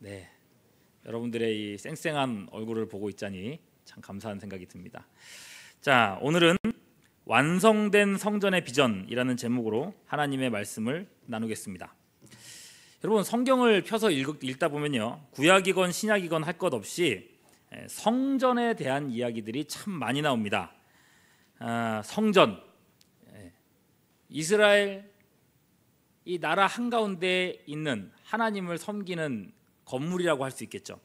네, 여러분들의 이 쌩쌩한 얼굴을 보고 있자니 참 감사한 생각이 듭니다. 자, 오늘은 완성된 성전의 비전이라는 제목으로 하나님의 말씀을 나누겠습니다. 여러분, 성경을 펴서 읽다 보면요, 구약이건 신약이건 할 것 없이 성전에 대한 이야기들이 참 많이 나옵니다. 성전, 이스라엘 이 나라 한가운데 있는 하나님을 섬기는 건물이라고 할 수 있겠죠.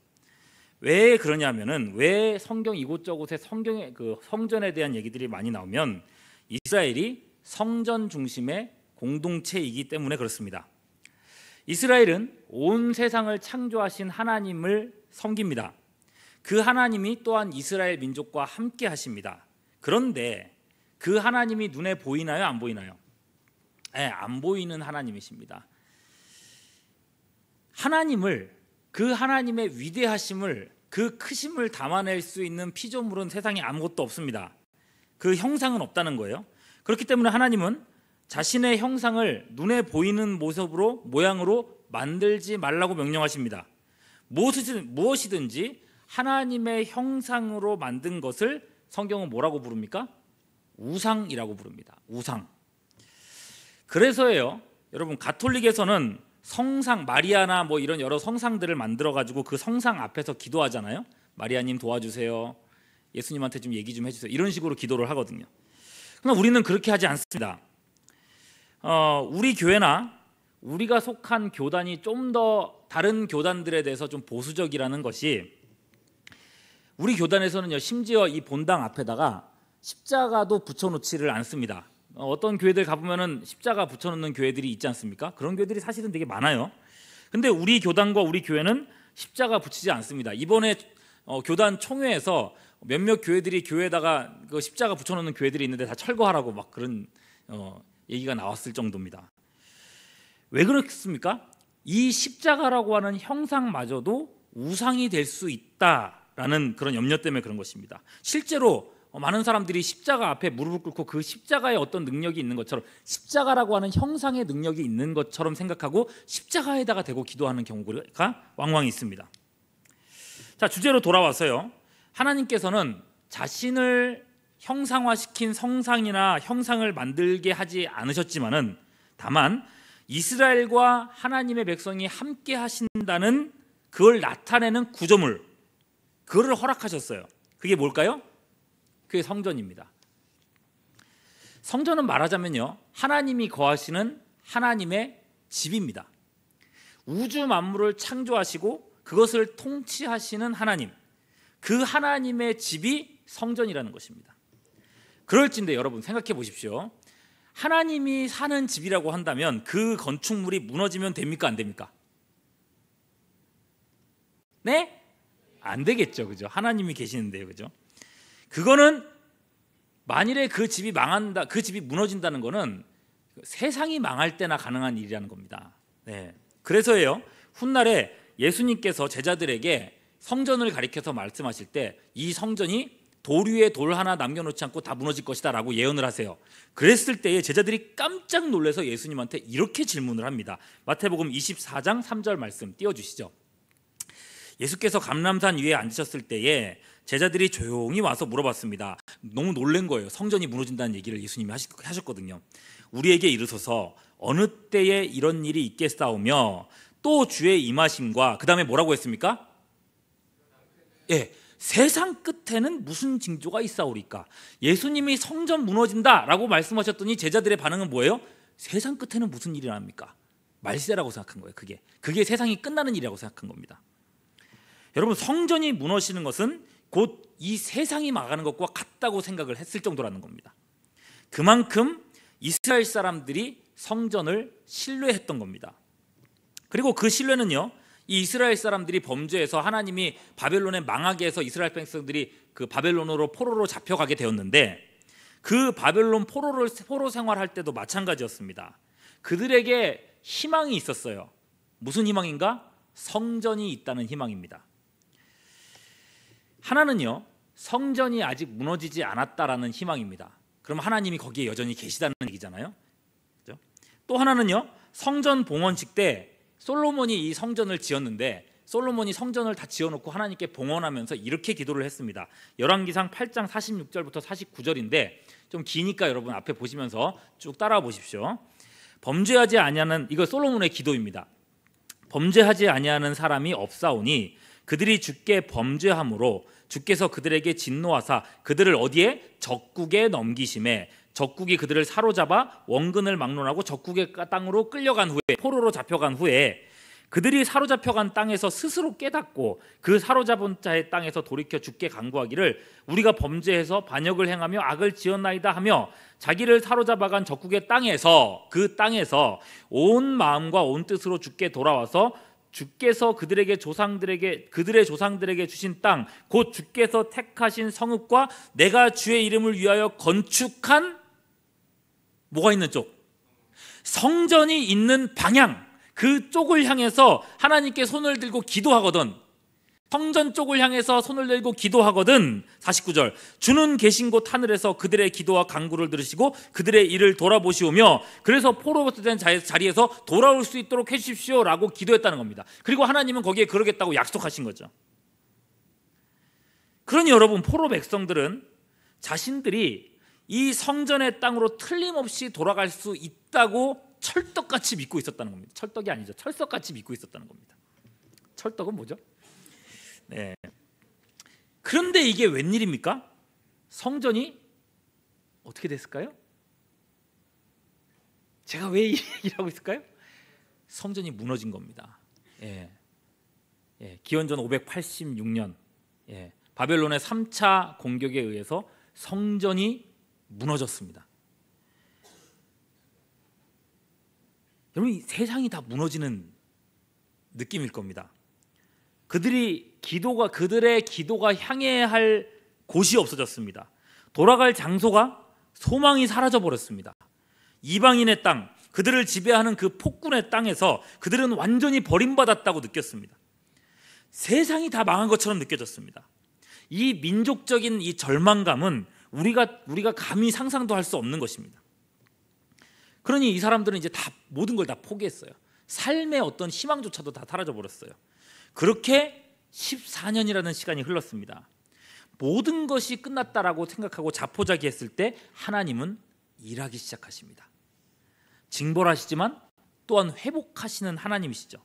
왜 그러냐면은, 왜 성경 이곳저곳에 성경의 성전에 대한 얘기들이 많이 나오면 이스라엘이 성전 중심의 공동체이기 때문에 그렇습니다. 이스라엘은 온 세상을 창조하신 하나님을 섬깁니다. 그 하나님이 또한 이스라엘 민족과 함께 하십니다. 그런데 그 하나님이 눈에 보이나요? 안 보이나요? 안 보이는 하나님이십니다. 하나님을, 그 하나님의 위대하심을, 그 크심을 담아낼 수 있는 피조물은 세상에 아무것도 없습니다. 그 형상은 없다는 거예요. 그렇기 때문에 하나님은 자신의 형상을 눈에 보이는 모습으로, 모양으로 만들지 말라고 명령하십니다. 무엇이든지 하나님의 형상으로 만든 것을 성경은 뭐라고 부릅니까? 우상이라고 부릅니다. 우상. 그래서예요, 여러분, 가톨릭에서는 성상, 마리아나 뭐 이런 여러 성상들을 만들어 가지고 그 성상 앞에서 기도하잖아요. 마리아님 도와주세요, 예수님한테 좀 얘기 좀 해주세요, 이런 식으로 기도를 하거든요. 그러나 우리는 그렇게 하지 않습니다. 우리 교회나 우리가 속한 교단이 좀 더 다른 교단들에 대해서 좀 보수적이라는 것이, 우리 교단에서는요, 심지어 이 본당 앞에다가 십자가도 붙여놓지를 않습니다. 어떤 교회들 가보면은 십자가 붙여놓는 교회들이 있지 않습니까? 그런 교회들이 사실은 되게 많아요. 근데 우리 교단과 우리 교회는 십자가 붙이지 않습니다. 이번에 교단 총회에서 몇몇 교회들이 교회에다가 그 십자가 붙여놓는 교회들이 있는데 다 철거하라고 막 그런 얘기가 나왔을 정도입니다. 왜 그렇습니까? 이 십자가라고 하는 형상마저도 우상이 될 수 있다라는 그런 염려 때문에 그런 것입니다. 실제로 많은 사람들이 십자가 앞에 무릎을 꿇고 그 십자가에 어떤 능력이 있는 것처럼, 십자가라고 하는 형상의 능력이 있는 것처럼 생각하고 십자가에다가 대고 기도하는 경우가 왕왕 있습니다. 자, 주제로 돌아와서요, 하나님께서는 자신을 형상화시킨 성상이나 형상을 만들게 하지 않으셨지만은, 다만 이스라엘과 하나님의 백성이 함께 하신다는 그걸 나타내는 구조물, 그거를 허락하셨어요. 그게 뭘까요? 그게 성전입니다. 성전은 말하자면요, 하나님이 거하시는 하나님의 집입니다. 우주 만물을 창조하시고 그것을 통치하시는 하나님, 그 하나님의 집이 성전이라는 것입니다. 그럴진데 여러분, 생각해 보십시오. 하나님이 사는 집이라고 한다면 그 건축물이 무너지면 됩니까? 안 됩니까? 네? 안 되겠죠, 그죠? 하나님이 계시는데요, 그죠? 그거는 만일에 그 집이 망한다, 그 집이 무너진다는 거는 세상이 망할 때나 가능한 일이라는 겁니다. 네. 그래서예요, 훗날에 예수님께서 제자들에게 성전을 가리켜서 말씀하실 때 이 성전이 돌 위에 돌 하나 남겨놓지 않고 다 무너질 것이다 라고 예언을 하세요. 그랬을 때에 제자들이 깜짝 놀라서 예수님한테 이렇게 질문을 합니다. 마태복음 24장 3절 말씀 띄워주시죠. 예수께서 감람산 위에 앉으셨을 때에 제자들이 조용히 와서 물어봤습니다. 너무 놀란 거예요. 성전이 무너진다는 얘기를 예수님이 하셨거든요. 우리에게 이르소서 어느 때에 이런 일이 있겠사오며 또 주의 임하심과, 그 다음에 뭐라고 했습니까? 세상 끝에는 무슨 징조가 있사오리까? 예수님이 성전 무너진다라고 말씀하셨더니 제자들의 반응은 뭐예요? 세상 끝에는 무슨 일이 납니까? 말세라고 생각한 거예요. 그게 세상이 끝나는 일이라고 생각한 겁니다. 여러분, 성전이 무너지는 것은 곧 이 세상이 망하는 것과 같다고 생각을 했을 정도라는 겁니다. 그만큼 이스라엘 사람들이 성전을 신뢰했던 겁니다. 그리고 그 신뢰는요, 이 이스라엘 사람들이 범죄해서 하나님이 바벨론에 망하게 해서 이스라엘 백성들이 그 바벨론으로 포로로 잡혀가게 되었는데, 그 바벨론 포로 생활할 때도 마찬가지였습니다. 그들에게 희망이 있었어요. 무슨 희망인가? 성전이 있다는 희망입니다. 하나는요, 성전이 아직 무너지지 않았다라는 희망입니다. 그럼 하나님이 거기에 여전히 계시다는 얘기잖아요. 그렇죠? 또 하나는요, 성전 봉헌식 때 솔로몬이 이 성전을 지었는데 솔로몬이 성전을 다 지어놓고 하나님께 봉헌하면서 이렇게 기도를 했습니다. 열왕기상 8장 46절부터 49절인데 좀 기니까 여러분 앞에 보시면서 쭉 따라와 보십시오. 범죄하지 아니하는, 이거 솔로몬의 기도입니다. 범죄하지 아니하는 사람이 없사오니 그들이 주께 범죄함으로 주께서 그들에게 진노하사 그들을 어디에? 적국에 넘기심에, 적국이 그들을 사로잡아 원근을 막론하고 적국의 땅으로 끌려간 후에, 포로로 잡혀간 후에 그들이 사로잡혀간 땅에서 스스로 깨닫고 그 사로잡은 자의 땅에서 돌이켜 주께 간구하기를 우리가 범죄해서 반역을 행하며 악을 지었나이다 하며 자기를 사로잡아간 적국의 땅에서, 그 땅에서 온 마음과 온 뜻으로 주께 돌아와서 주께서 그들의 조상들에게 주신 땅, 곧 주께서 택하신 성읍과 내가 주의 이름을 위하여 건축한, 뭐가 있는 쪽? 성전이 있는 방향, 그쪽을 향해서 하나님께 손을 들고 기도하거든. 성전 쪽을 향해서 손을 들고 기도하거든. 49절, 주는 계신 곳 하늘에서 그들의 기도와 간구를 들으시고 그들의 일을 돌아보시오며 그래서 포로된 자리에서 돌아올 수 있도록 해주십시오 라고 기도했다는 겁니다. 그리고 하나님은 거기에 그러겠다고 약속하신 거죠. 그러니 여러분, 포로 백성들은 자신들이 이 성전의 땅으로 틀림없이 돌아갈 수 있다고 철떡같이 믿고 있었다는 겁니다. 철떡이 아니죠. 철석같이 믿고 있었다는 겁니다. 철떡은 뭐죠? 네. 그런데 이게 웬일입니까? 성전이 어떻게 됐을까요? 제가 왜 이 얘기를 하고 있을까요? 성전이 무너진 겁니다. 기원전 586년 바벨론의 3차 공격에 의해서 성전이 무너졌습니다. 여러분, 이 세상이 다 무너지는 느낌일 겁니다. 그들의 기도가 향해야 할 곳이 없어졌습니다. 돌아갈 장소가, 소망이 사라져 버렸습니다. 이방인의 땅, 그들을 지배하는 그 폭군의 땅에서 그들은 완전히 버림받았다고 느꼈습니다. 세상이 다 망한 것처럼 느껴졌습니다. 이 민족적인 이 절망감은 우리가 감히 상상도 할 수 없는 것입니다. 그러니 이 사람들은 이제 다 모든 걸 다 포기했어요. 삶의 어떤 희망조차도 다 사라져 버렸어요. 그렇게 14년이라는 시간이 흘렀습니다. 모든 것이 끝났다라고 생각하고 자포자기했을 때 하나님은 일하기 시작하십니다. 징벌하시지만 또한 회복하시는 하나님이시죠.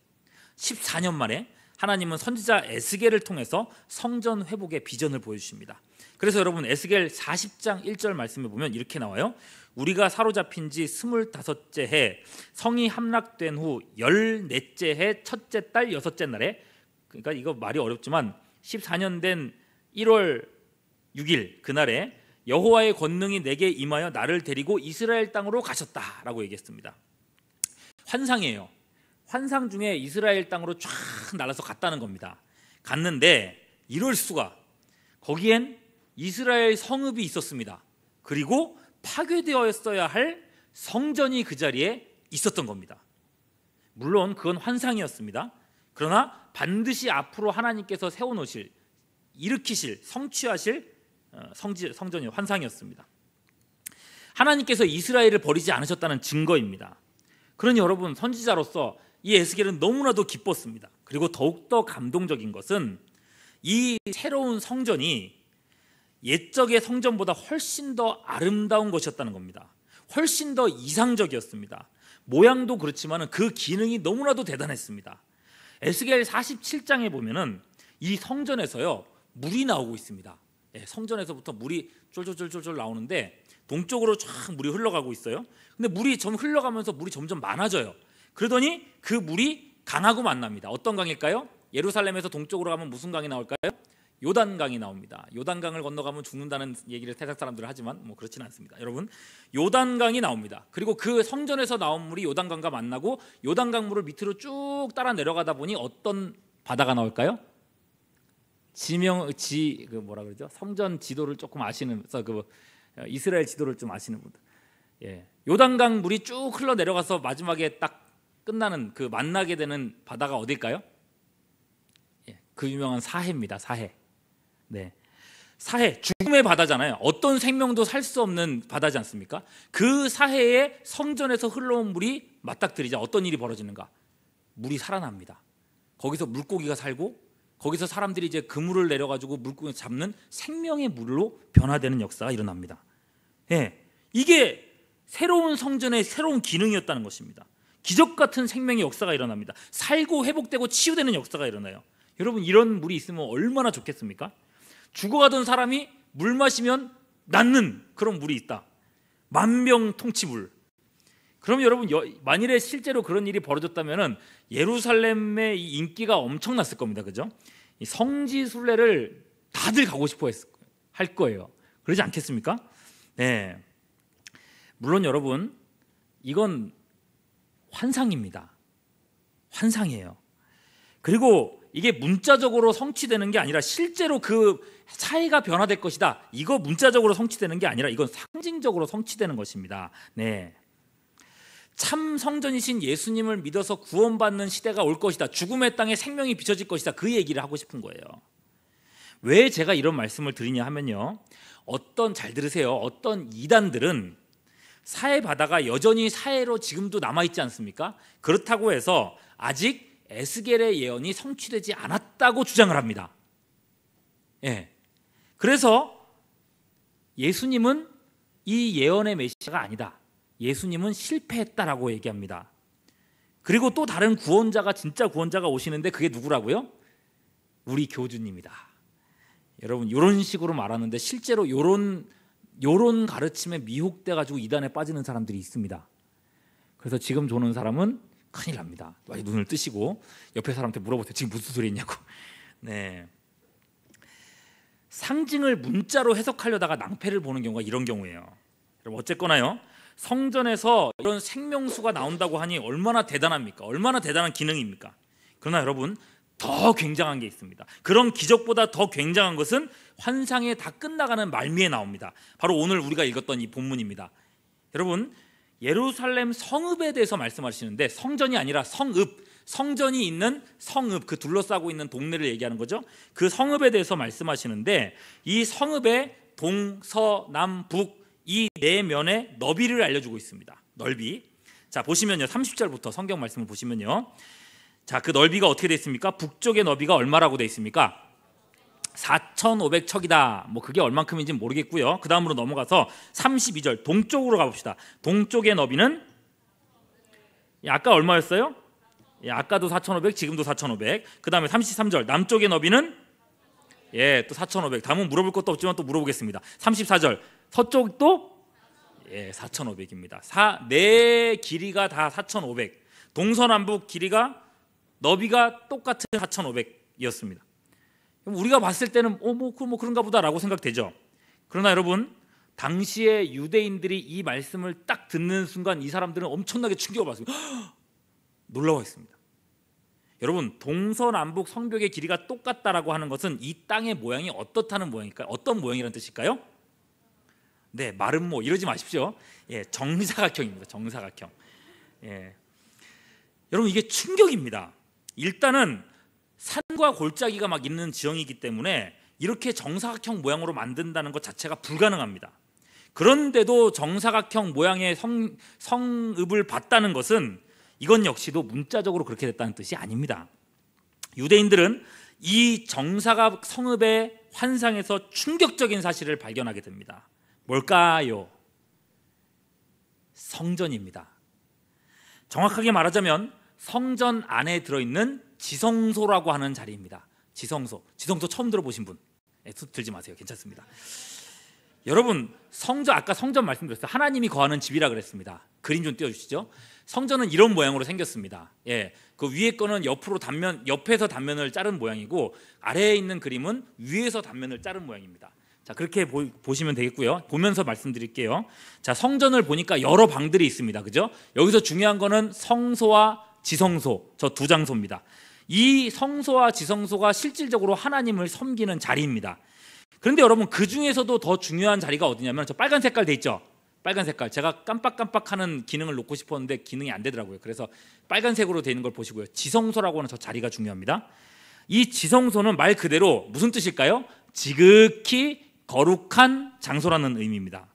14년 만에 하나님은 선지자 에스겔을 통해서 성전 회복의 비전을 보여주십니다. 그래서 여러분, 에스겔 40장 1절 말씀에 보면 이렇게 나와요. 우리가 사로잡힌 지 25째 해 성이 함락된 후 14째 해 첫째 달 6째 날에, 그러니까 이거 말이 어렵지만 14년 된 1월 6일 그날에 여호와의 권능이 내게 임하여 나를 데리고 이스라엘 땅으로 가셨다라고 얘기했습니다. 환상이에요. 환상 중에 이스라엘 땅으로 쫙 날아서 갔다는 겁니다. 갔는데 이럴 수가, 거기엔 이스라엘 성읍이 있었습니다. 그리고 파괴되었어야 할 성전이 그 자리에 있었던 겁니다. 물론 그건 환상이었습니다. 그러나 반드시 앞으로 하나님께서 세워놓으실, 일으키실, 성취하실 성전이 환상이었습니다. 하나님께서 이스라엘을 버리지 않으셨다는 증거입니다. 그러니 여러분, 선지자로서 이 에스겔은 너무나도 기뻤습니다. 그리고 더욱더 감동적인 것은 이 새로운 성전이 옛적의 성전보다 훨씬 더 아름다운 것이었다는 겁니다. 훨씬 더 이상적이었습니다. 모양도 그렇지만 그 기능이 너무나도 대단했습니다. 에스겔 47장에 보면은 이 성전에서요, 물이 나오고 있습니다. 성전에서부터 물이 쫄쫄쫄쫄 나오는데 동쪽으로 쫙 물이 흘러가고 있어요. 근데 물이 좀 흘러가면서 물이 점점 많아져요. 그러더니 그 물이 강하고 만납니다. 어떤 강일까요? 예루살렘에서 동쪽으로 가면 무슨 강이 나올까요? 요단강이 나옵니다. 요단강을 건너가면 죽는다는 얘기를 세상 사람들은 하지만 뭐 그렇지는 않습니다. 여러분, 요단강이 나옵니다. 그리고 그 성전에서 나온 물이 요단강과 만나고 요단강 물을 밑으로 쭉 따라 내려가다 보니 어떤 바다가 나올까요? 그 뭐라 그러죠? 성전 지도를 조금 아시는, 이스라엘 지도를 좀 아시는 분들, 요단강 물이 쭉 흘러 내려가서 마지막에 딱 끝나는 그 만나게 되는 바다가 어딜까요? 그 유명한 사해입니다. 사해. 사해, 죽음의 바다잖아요. 어떤 생명도 살 수 없는 바다지 않습니까? 그 사해에 성전에서 흘러온 물이 맞닥뜨리자 어떤 일이 벌어지는가? 물이 살아납니다. 거기서 물고기가 살고 거기서 사람들이 이제 그물을 내려가지고 물고기 잡는 생명의 물로 변화되는 역사가 일어납니다. 예, 이게 새로운 성전의 새로운 기능이었다는 것입니다. 기적 같은 생명의 역사가 일어납니다. 살고 회복되고 치유되는 역사가 일어나요. 여러분, 이런 물이 있으면 얼마나 좋겠습니까? 죽어가던 사람이 물 마시면 낫는 그런 물이 있다. 만병통치물. 그럼 여러분, 만일에 실제로 그런 일이 벌어졌다면 예루살렘의 이 인기가 엄청났을 겁니다. 그죠? 이 성지 순례를 다들 가고 싶어 할 거예요. 그러지 않겠습니까? 네. 물론 여러분, 이건 환상입니다. 환상이에요. 그리고 이게 문자적으로 성취되는 게 아니라 실제로 그 사회가 변화될 것이다. 이거 문자적으로 성취되는 게 아니라 이건 상징적으로 성취되는 것입니다. 네. 참 성전이신 예수님을 믿어서 구원받는 시대가 올 것이다. 죽음의 땅에 생명이 비춰질 것이다. 그 얘기를 하고 싶은 거예요. 왜 제가 이런 말씀을 드리냐 하면요, 잘 들으세요. 어떤 이단들은 사회 바다가 여전히 사회로 지금도 남아있지 않습니까? 그렇다고 해서 아직 에스겔의 예언이 성취되지 않았다고 주장을 합니다. 예. 그래서 예수님은 이 예언의 메시아가 아니다. 예수님은 실패했다라고 얘기합니다. 그리고 또 다른 구원자가, 진짜 구원자가 오시는데 그게 누구라고요? 우리 교주님이다. 여러분, 이런 식으로 말하는데 실제로 이런 가르침에 미혹돼 가지고 이단에 빠지는 사람들이 있습니다. 그래서 지금 조는 사람은 큰일 납니다. 눈을 뜨시고 옆에 사람한테 물어보세요. 지금 무슨 소리 했냐고. 네. 상징을 문자로 해석하려다가 낭패를 보는 경우가 이런 경우예요. 여러분, 어쨌거나요, 성전에서 이런 생명수가 나온다고 하니 얼마나 대단합니까? 얼마나 대단한 기능입니까? 그러나 여러분, 더 굉장한 게 있습니다. 그런 기적보다 더 굉장한 것은 환상에 다 끝나가는 말미에 나옵니다. 바로 오늘 우리가 읽었던 이 본문입니다. 여러분, 예루살렘 성읍에 대해서 말씀하시는데, 성전이 아니라 성읍, 성전이 있는 성읍, 그 둘러싸고 있는 동네를 얘기하는 거죠. 그 성읍에 대해서 말씀하시는데, 이 성읍의 동서남북 이 네 면의 너비를 알려주고 있습니다. 넓이. 자, 보시면요, 30절부터 성경 말씀을 보시면요, 자, 그 넓이가 어떻게 되어 있습니까? 북쪽의 너비가 얼마라고 되어 있습니까? 4,500척이다. 뭐 그게 얼만큼인지 모르겠고요. 그 다음으로 넘어가서 32절 동쪽으로 가봅시다. 동쪽의 너비는 아까 얼마였어요? 아까도 4,500, 지금도 4,500. 그 다음에 33절 남쪽의 너비는 또 4,500. 다음은 물어볼 것도 없지만 또 물어보겠습니다. 34절 서쪽도 4,500입니다. 네 길이가 다 4,500. 동서남북 길이가 너비가 똑같은 4,500이었습니다. 우리가 봤을 때는 뭐 그런가 보다라고 생각되죠. 그러나 여러분, 당시에 유대인들이 이 말씀을 딱 듣는 순간 이 사람들은 엄청나게 충격을 받았습니다. 놀라워했습니다. 여러분, 동서남북 성벽의 길이가 똑같다라고 하는 것은 이 땅의 모양이 어떻다는 모양일까요? 어떤 모양이라는 뜻일까요? 네, 마름모 이러지 마십시오. 정사각형입니다. 정사각형. 여러분, 이게 충격입니다. 일단은 산과 골짜기가 막 있는 지형이기 때문에 이렇게 정사각형 모양으로 만든다는 것 자체가 불가능합니다. 그런데도 정사각형 모양의 성읍을 봤다는 것은 이건 역시도 문자적으로 그렇게 됐다는 뜻이 아닙니다. 유대인들은 이 정사각 성읍의 환상에서 충격적인 사실을 발견하게 됩니다. 뭘까요? 성전입니다. 정확하게 말하자면 성전 안에 들어있는 지성소라고 하는 자리입니다. 지성소 처음 들어보신 분? 들지 마세요. 괜찮습니다. 여러분, 아까 성전 말씀드렸어요. 하나님이 거하는 집이라 그랬습니다. 그림 좀 띄워주시죠. 성전은 이런 모양으로 생겼습니다. 그 위에 거는 옆에서 단면을 자른 모양이고, 아래에 있는 그림은 위에서 단면을 자른 모양입니다. 자, 그렇게 보시면 되겠고요. 보면서 말씀드릴게요. 자, 성전을 보니까 여러 방들이 있습니다. 그죠? 여기서 중요한 거는 성소와 지성소, 저 두 장소입니다. 이 성소와 지성소가 실질적으로 하나님을 섬기는 자리입니다. 그런데 여러분, 그 중에서도 더 중요한 자리가 어디냐면 저 빨간 색깔 돼 있죠? 빨간 색깔. 제가 깜빡깜빡하는 기능을 놓고 싶었는데 기능이 안 되더라고요. 그래서 빨간색으로 되어 있는 걸 보시고요. 지성소라고 하는 저 자리가 중요합니다. 이 지성소는 말 그대로 무슨 뜻일까요? 지극히 거룩한 장소라는 의미입니다.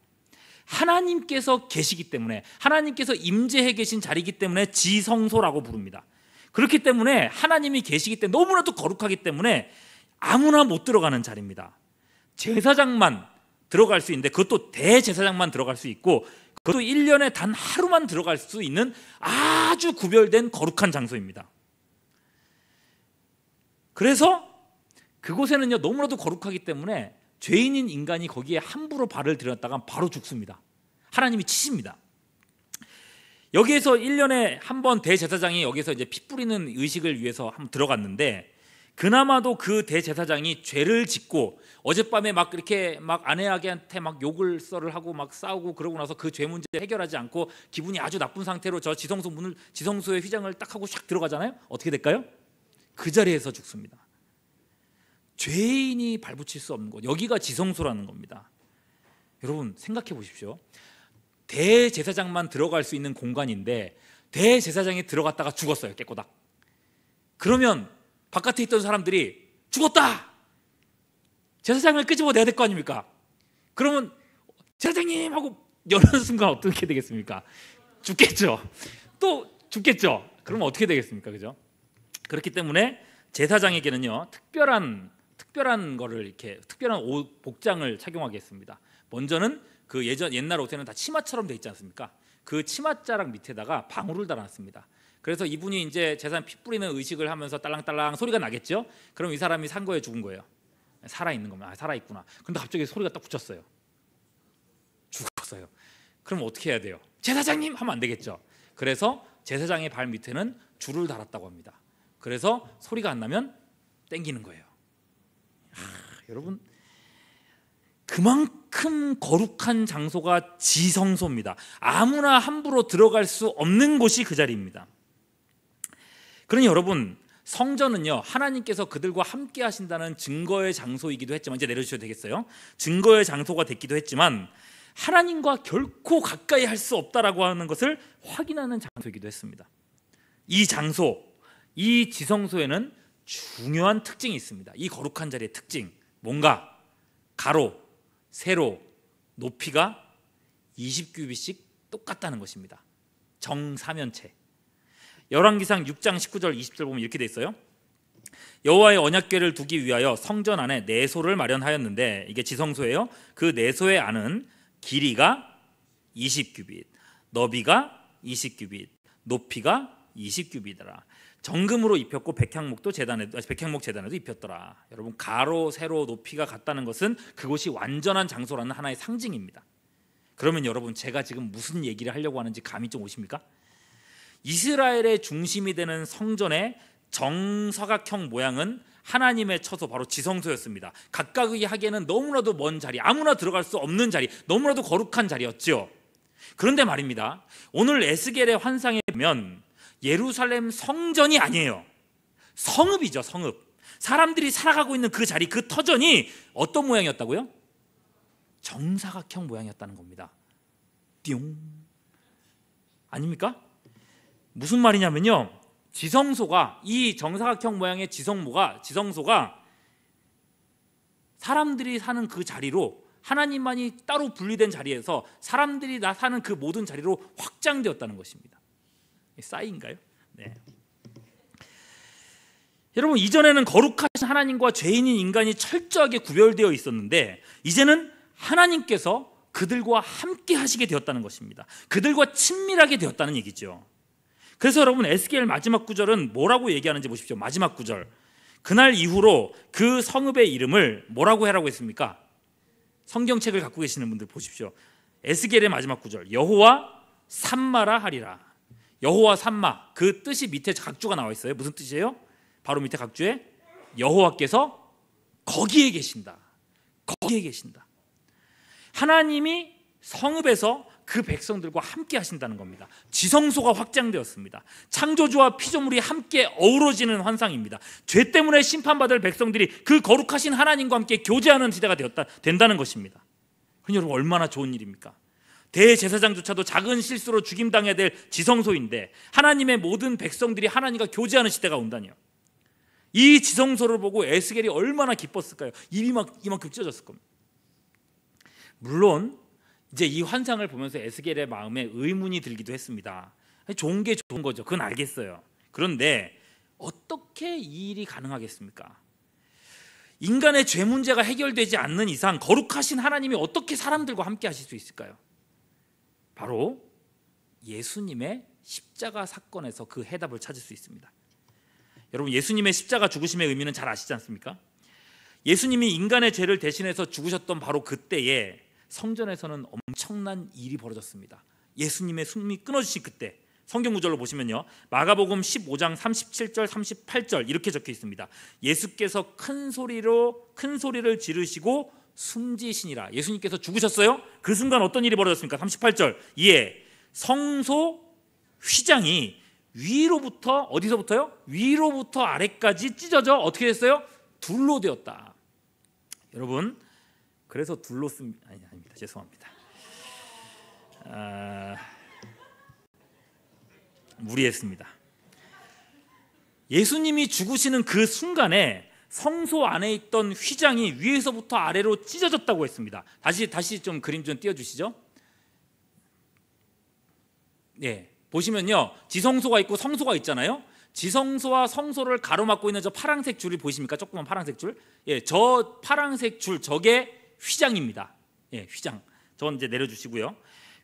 하나님께서 계시기 때문에, 하나님께서 임재해 계신 자리이기 때문에 지성소라고 부릅니다. 그렇기 때문에 하나님이 계시기 때문에 너무나도 거룩하기 때문에 아무나 못 들어가는 자리입니다. 제사장만 들어갈 수 있는데 그것도 대제사장만 들어갈 수 있고 그것도 1년에 단 하루만 들어갈 수 있는 아주 구별된 거룩한 장소입니다. 그래서 그곳에는요 너무나도 거룩하기 때문에 죄인인 인간이 거기에 함부로 발을 들였다가 바로 죽습니다. 하나님이 치십니다. 여기에서 1년에 한 번 대제사장이 여기서 이제 피 뿌리는 의식을 위해서 한번 들어갔는데 그나마도 그 대제사장이 죄를 짓고 어젯밤에 막 이렇게 막 아내에게 막 욕을 썰을 하고 막 싸우고 그러고 나서 그 죄 문제 해결하지 않고 기분이 아주 나쁜 상태로 저 지성소의 휘장을 딱 하고 샥 들어가잖아요. 어떻게 될까요? 그 자리에서 죽습니다. 죄인이 발붙일 수 없는 곳, 여기가 지성소라는 겁니다. 여러분 생각해 보십시오. 대제사장만 들어갈 수 있는 공간인데 대제사장이 들어갔다가 죽었어요. 깨꼬닥. 그러면 바깥에 있던 사람들이 죽었다! 제사장을 끄집어내야 될 거 아닙니까? 그러면 제사장님 하고 여는 순간 어떻게 되겠습니까? 죽겠죠. 또 죽겠죠. 그러면 어떻게 되겠습니까? 그죠? 그렇기 때문에 제사장에게는요 특별한 거를 이렇게 특별한 옷 복장을 착용하게 했습니다. 먼저는 그 옛날 옷에는 다 치마처럼 돼 있지 않습니까? 그 치맛자락 밑에다가 방울을 달아놨습니다. 그래서 이분이 이제 제사장 피 뿌리는 의식을 하면서 딸랑딸랑 소리가 나겠죠. 그럼 이 사람이 산 거예요, 죽은 거예요? 살아 있는 겁니다. 살아 있구나. 근데 갑자기 소리가 딱 붙였어요. 죽었어요. 그럼 어떻게 해야 돼요? 제사장님 하면 안 되겠죠. 그래서 제사장의 발 밑에는 줄을 달았다고 합니다. 그래서 소리가 안 나면 땡기는 거예요. 여러분 그만큼 거룩한 장소가 지성소입니다. 아무나 함부로 들어갈 수 없는 곳이 그 자리입니다. 그러니 여러분 성전은요 하나님께서 그들과 함께 하신다는 증거의 장소이기도 했지만 이제 내려주셔도 되겠어요. 증거의 장소가 됐기도 했지만 하나님과 결코 가까이 할 수 없다라고 하는 것을 확인하는 장소이기도 했습니다. 이 장소, 이 지성소에는 중요한 특징이 있습니다. 이 거룩한 자리의 특징 뭔가 가로, 세로, 높이가 20규빗씩 똑같다는 것입니다. 정사면체. 열왕기상 6장 19절 20절 보면 이렇게 돼 있어요. 여호와의 언약궤를 두기 위하여 성전 안에 내소를 마련하였는데 이게 지성소예요. 그 내소의 안은 길이가 20규빗, 너비가 20규빗, 높이가 20규빗이더라. 정금으로 입혔고 백향목 제단에도 입혔더라. 여러분 가로, 세로, 높이가 같다는 것은 그곳이 완전한 장소라는 하나의 상징입니다. 그러면 여러분 제가 지금 무슨 얘기를 하려고 하는지 감이 좀 오십니까? 이스라엘의 중심이 되는 성전의 정사각형 모양은 하나님의 처소 바로 지성소였습니다. 각각의 하기에는 너무나도 먼 자리, 아무나 들어갈 수 없는 자리, 너무나도 거룩한 자리였죠. 그런데 말입니다. 오늘 에스겔의 환상에 보면 예루살렘 성전이 아니에요. 성읍이죠. 성읍. 사람들이 살아가고 있는 그 자리, 그 터전이 어떤 모양이었다고요? 정사각형 모양이었다는 겁니다. 띠용. 아닙니까? 무슨 말이냐면요, 지성소가, 이 정사각형 모양의 지성소가 사람들이 사는 그 자리로, 하나님만이 따로 분리된 자리에서 사람들이 사는 그 모든 자리로 확장되었다는 것입니다. 싸이인가요? 네. 여러분 이전에는 거룩하신 하나님과 죄인인 인간이 철저하게 구별되어 있었는데 이제는 하나님께서 그들과 함께 하시게 되었다는 것입니다. 그들과 친밀하게 되었다는 얘기죠. 그래서 여러분 에스겔 마지막 구절은 뭐라고 얘기하는지 보십시오. 마지막 구절. 그날 이후로 그 성읍의 이름을 뭐라고 해라고 했습니까? 성경책을 갖고 계시는 분들 보십시오. 에스겔의 마지막 구절. 여호와 삼마라 하리라. 여호와 삼마, 그 뜻이 밑에 각주가 나와 있어요. 무슨 뜻이에요? 바로 밑에 각주에 여호와께서 거기에 계신다. 거기에 계신다. 하나님이 성읍에서 그 백성들과 함께 하신다는 겁니다. 지성소가 확장되었습니다. 창조주와 피조물이 함께 어우러지는 환상입니다. 죄 때문에 심판받을 백성들이 그 거룩하신 하나님과 함께 교제하는 시대가 된다는 것입니다. 그럼 여러분 얼마나 좋은 일입니까? 대제사장조차도 작은 실수로 죽임당해야 될 지성소인데 하나님의 모든 백성들이 하나님과 교제하는 시대가 온다니요. 이 지성소를 보고 에스겔이 얼마나 기뻤을까요? 입이 이만큼 찢어졌을 겁니다. 물론 이제 이 환상을 보면서 에스겔의 마음에 의문이 들기도 했습니다. 좋은 게 좋은 거죠. 그건 알겠어요. 그런데 어떻게 이 일이 가능하겠습니까? 인간의 죄 문제가 해결되지 않는 이상 거룩하신 하나님이 어떻게 사람들과 함께 하실 수 있을까요? 바로 예수님의 십자가 사건에서 그 해답을 찾을 수 있습니다. 여러분, 예수님의 십자가 죽으심의 의미는 잘 아시지 않습니까? 예수님이 인간의 죄를 대신해서 죽으셨던 바로 그때에 성전에서는 엄청난 일이 벌어졌습니다. 예수님의 숨이 끊어지신 그때, 성경 구절로 보시면요, 마가복음 15장 37절 38절 이렇게 적혀 있습니다. 예수께서 큰 소리를 지르시고 숨지시니라. 예수님께서 죽으셨어요. 그 순간 어떤 일이 벌어졌습니까? 38절, 이에 성소 휘장이 위로부터, 어디서부터요? 위로부터 아래까지 찢어져 어떻게 됐어요? 둘로 되었다. 여러분, 그래서 아닙니다. 죄송합니다. 무리했습니다. 예수님이 죽으시는 그 순간에 성소 안에 있던 휘장이 위에서부터 아래로 찢어졌다고 했습니다. 다시 좀 그림 좀 띄워주시죠. 네, 보시면요, 지성소가 있고 성소가 있잖아요. 지성소와 성소를 가로막고 있는 저 파란색 줄이 보이십니까? 조그만 파란색 줄. 예, 저 파란색 줄, 저게 휘장입니다. 예, 휘장. 저건 이제 내려주시고요.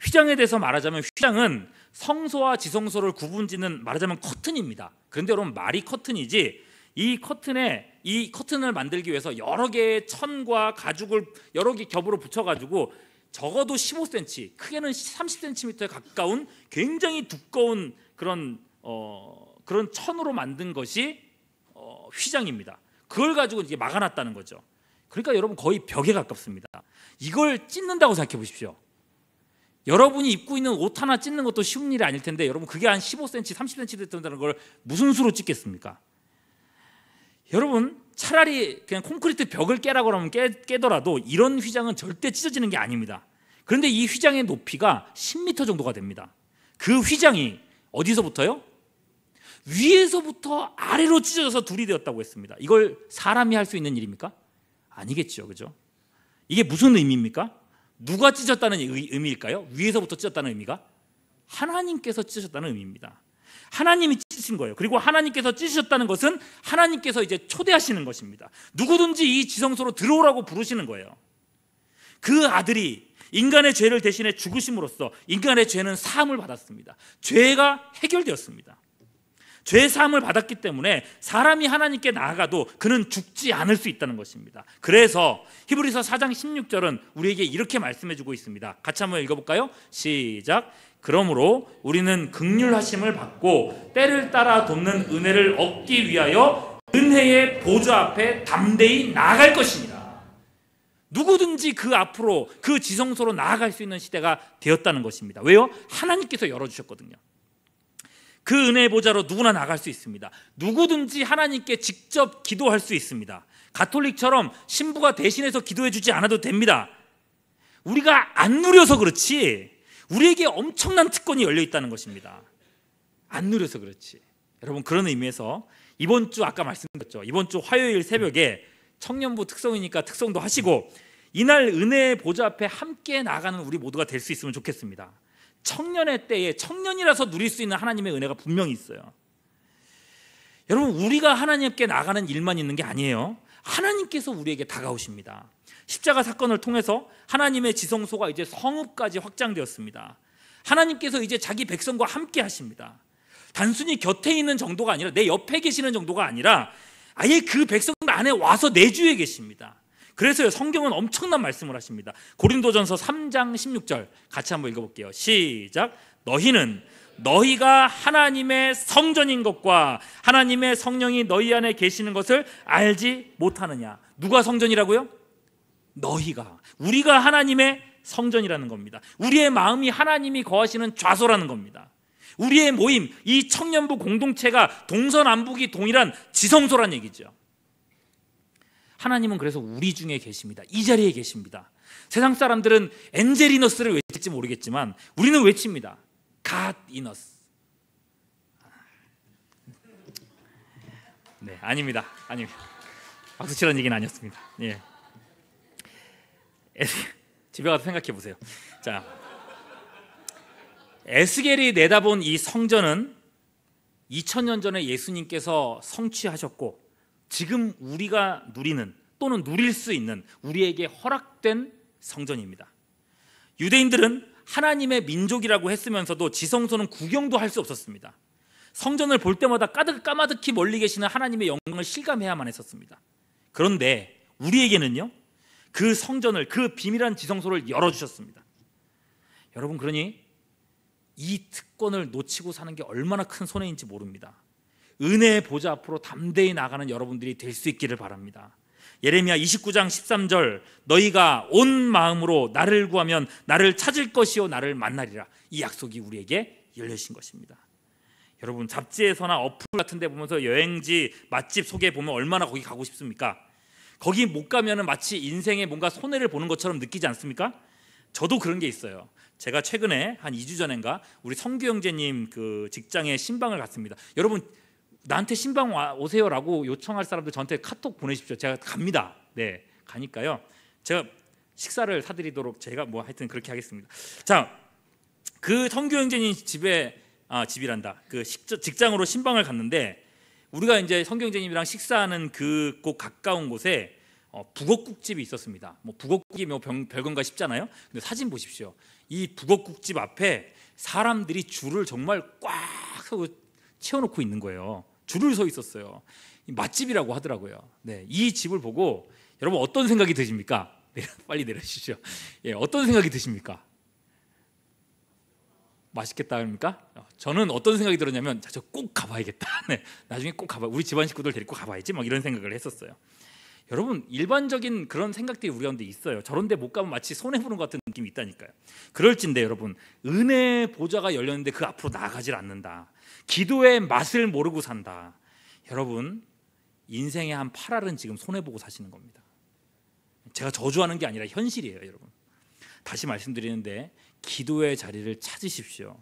휘장에 대해서 말하자면, 휘장은 성소와 지성소를 구분짓는, 말하자면 커튼입니다. 그런데 여러분, 말이 커튼이지, 이 커튼을 만들기 위해서 여러 개의 천과 가죽을 여러 개 겹으로 붙여가지고 적어도 15cm, 크게는 30cm에 가까운 굉장히 두꺼운 그런 천으로 만든 것이 휘장입니다. 그걸 가지고 이제 막아놨다는 거죠. 그러니까 여러분, 거의 벽에 가깝습니다. 이걸 찢는다고 생각해 보십시오. 여러분이 입고 있는 옷 하나 찢는 것도 쉬운 일이 아닐 텐데, 여러분, 그게 한 15cm, 30cm 된다는 걸 무슨 수로 찢겠습니까? 여러분, 차라리 그냥 콘크리트 벽을 깨라고 하면 깨더라도 이런 휘장은 절대 찢어지는 게 아닙니다. 그런데 이 휘장의 높이가 10m 정도가 됩니다. 그 휘장이 어디서부터요? 위에서부터 아래로 찢어져서 둘이 되었다고 했습니다. 이걸 사람이 할 수 있는 일입니까? 아니겠죠, 그죠? 이게 무슨 의미입니까? 누가 찢었다는 의미일까요? 위에서부터 찢었다는 의미가 하나님께서 찢으셨다는 의미입니다. 하나님이 찢으신 거예요. 그리고 하나님께서 찢으셨다는 것은 하나님께서 이제 초대하시는 것입니다. 누구든지 이 지성소로 들어오라고 부르시는 거예요. 그 아들이 인간의 죄를 대신해 죽으심으로써 인간의 죄는 사함을 받았습니다. 죄가 해결되었습니다. 죄 사함을 받았기 때문에 사람이 하나님께 나아가도 그는 죽지 않을 수 있다는 것입니다. 그래서 히브리서 4장 16절은 우리에게 이렇게 말씀해주고 있습니다. 같이 한번 읽어볼까요? 시작. 그러므로 우리는 긍휼하심을 받고 때를 따라 돕는 은혜를 얻기 위하여 은혜의 보좌 앞에 담대히 나아갈 것이니라. 누구든지 그 앞으로, 그 지성소로 나아갈 수 있는 시대가 되었다는 것입니다. 왜요? 하나님께서 열어주셨거든요. 그 은혜의 보좌로 누구나 나갈 수 있습니다. 누구든지 하나님께 직접 기도할 수 있습니다. 가톨릭처럼 신부가 대신해서 기도해 주지 않아도 됩니다. 우리가 안 누려서 그렇지 우리에게 엄청난 특권이 열려 있다는 것입니다. 안 누려서 그렇지. 여러분, 그런 의미에서 이번 주, 아까 말씀드렸죠, 이번 주 화요일 새벽에 청년부 특성이니까 특성도 하시고 이날 은혜의 보좌 앞에 함께 나가는 우리 모두가 될 수 있으면 좋겠습니다. 청년의 때에 청년이라서 누릴 수 있는 하나님의 은혜가 분명히 있어요. 여러분, 우리가 하나님께 나가는 일만 있는 게 아니에요. 하나님께서 우리에게 다가오십니다. 십자가 사건을 통해서 하나님의 지성소가 이제 성읍까지 확장되었습니다. 하나님께서 이제 자기 백성과 함께 하십니다. 단순히 곁에 있는 정도가 아니라, 내 옆에 계시는 정도가 아니라 아예 그 백성들 안에 와서 내주에 계십니다. 그래서 성경은 엄청난 말씀을 하십니다. 고린도전서 3장 16절 같이 한번 읽어볼게요. 시작. 너희는 너희가 하나님의 성전인 것과 하나님의 성령이 너희 안에 계시는 것을 알지 못하느냐. 누가 성전이라고요? 너희가. 우리가 하나님의 성전이라는 겁니다. 우리의 마음이 하나님이 거하시는 좌소라는 겁니다. 우리의 모임, 이 청년부 공동체가 동서남북이 동일한 지성소란 얘기죠. 하나님은 그래서 우리 중에 계십니다. 이 자리에 계십니다. 세상 사람들은 엔젤이너스를 외칠지 모르겠지만 우리는 외칩니다. God in us. 네, 아닙니다. 박수 치라는 얘기는 아니었습니다. 예. 집에 가서 생각해 보세요. 자, 에스겔이 내다본 이 성전은 2000년 전에 예수님께서 성취하셨고 지금 우리가 누리는 또는 누릴 수 있는 우리에게 허락된 성전입니다. 유대인들은 하나님의 민족이라고 했으면서도 지성소는 구경도 할 수 없었습니다. 성전을 볼 때마다 까마득히 멀리 계시는 하나님의 영광을 실감해야만 했었습니다. 그런데 우리에게는요, 그 성전을, 그 비밀한 지성소를 열어주셨습니다. 여러분, 그러니 이 특권을 놓치고 사는 게 얼마나 큰 손해인지 모릅니다. 은혜의 보좌 앞으로 담대히 나가는 여러분들이 될 수 있기를 바랍니다. 예레미야 29장 13절, 너희가 온 마음으로 나를 구하면 나를 찾을 것이요 나를 만나리라. 이 약속이 우리에게 열려진 것입니다. 여러분, 잡지에서나 어플 같은 데 보면서 여행지 맛집 소개 보면 얼마나 거기 가고 싶습니까? 거기 못 가면 마치 인생에 뭔가 손해를 보는 것처럼 느끼지 않습니까? 저도 그런 게 있어요. 제가 최근에 한 2주 전인가 우리 성규 형제님 그 직장에 신방을 갔습니다. 여러분, 나한테 신방 오세요라고 요청할 사람들 저한테 카톡 보내십시오. 제가 갑니다. 네, 가니까요. 제가 식사를 사드리도록 제가 뭐 하여튼 그렇게 하겠습니다. 자, 그 성규 형제님 집이란다. 그 직장으로 신방을 갔는데 우리가 이제 성규 형제님이랑 식사하는 그 꼭 가까운 곳에 북엇국집이 있었습니다. 뭐 북엇국이 뭐 별건가 싶잖아요. 근데 사진 보십시오. 이 북엇국집 앞에 사람들이 줄을 정말 꽉 채워놓고 있는 거예요. 줄을 서 있었어요. 맛집이라고 하더라고요. 네, 이 집을 보고 여러분 어떤 생각이 드십니까? 네, 빨리 내려주시죠. 예, 어떤 생각이 드십니까? 맛있겠다 합니까? 저는 어떤 생각이 들었냐면 저 꼭 가봐야겠다. 네, 나중에 꼭 가봐. 우리 집안 식구들 데리고 가봐야지. 막 이런 생각을 했었어요. 여러분, 일반적인 그런 생각들이 우리 가운데 있어요. 저런 데 못 가면 마치 손해보는 것 같은 느낌이 있다니까요. 그럴진데 여러분, 은혜의 보좌가 열렸는데 그 앞으로 나아가질 않는다. 기도의 맛을 모르고 산다. 여러분, 인생의 한 8알은 지금 손해보고 사시는 겁니다. 제가 저주하는 게 아니라 현실이에요. 여러분, 다시 말씀드리는데 기도의 자리를 찾으십시오.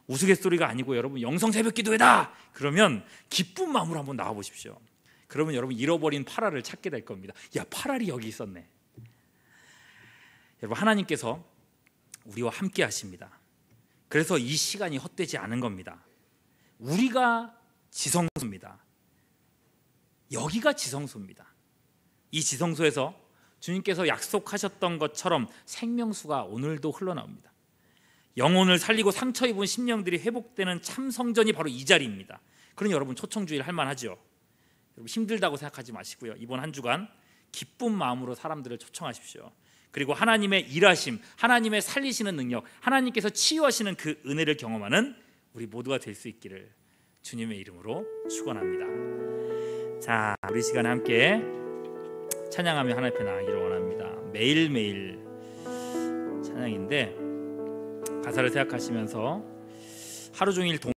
우스갯소리가 아니고 여러분, 영성 새벽 기도회다 그러면 기쁜 마음으로 한번 나와보십시오. 그러면 여러분, 잃어버린 8알을 찾게 될 겁니다. 야, 8알이 여기 있었네. 여러분, 하나님께서 우리와 함께 하십니다. 그래서 이 시간이 헛되지 않은 겁니다. 우리가 지성소입니다. 여기가 지성소입니다. 이 지성소에서 주님께서 약속하셨던 것처럼 생명수가 오늘도 흘러나옵니다. 영혼을 살리고 상처 입은 심령들이 회복되는 참 성전이 바로 이 자리입니다. 그러니 여러분, 초청주일 할 만하죠. 여러분, 힘들다고 생각하지 마시고요. 이번 한 주간 기쁜 마음으로 사람들을 초청하십시오. 그리고 하나님의 일하심, 하나님의 살리시는 능력, 하나님께서 치유하시는 그 은혜를 경험하는 우리 모두가 될 수 있기를 주님의 이름으로 축원합니다. 자, 우리 시간에 함께 찬양하며 하나님 앞에 나가기를 원합니다. 매일매일 찬양인데 가사를 생각하시면서 하루 종일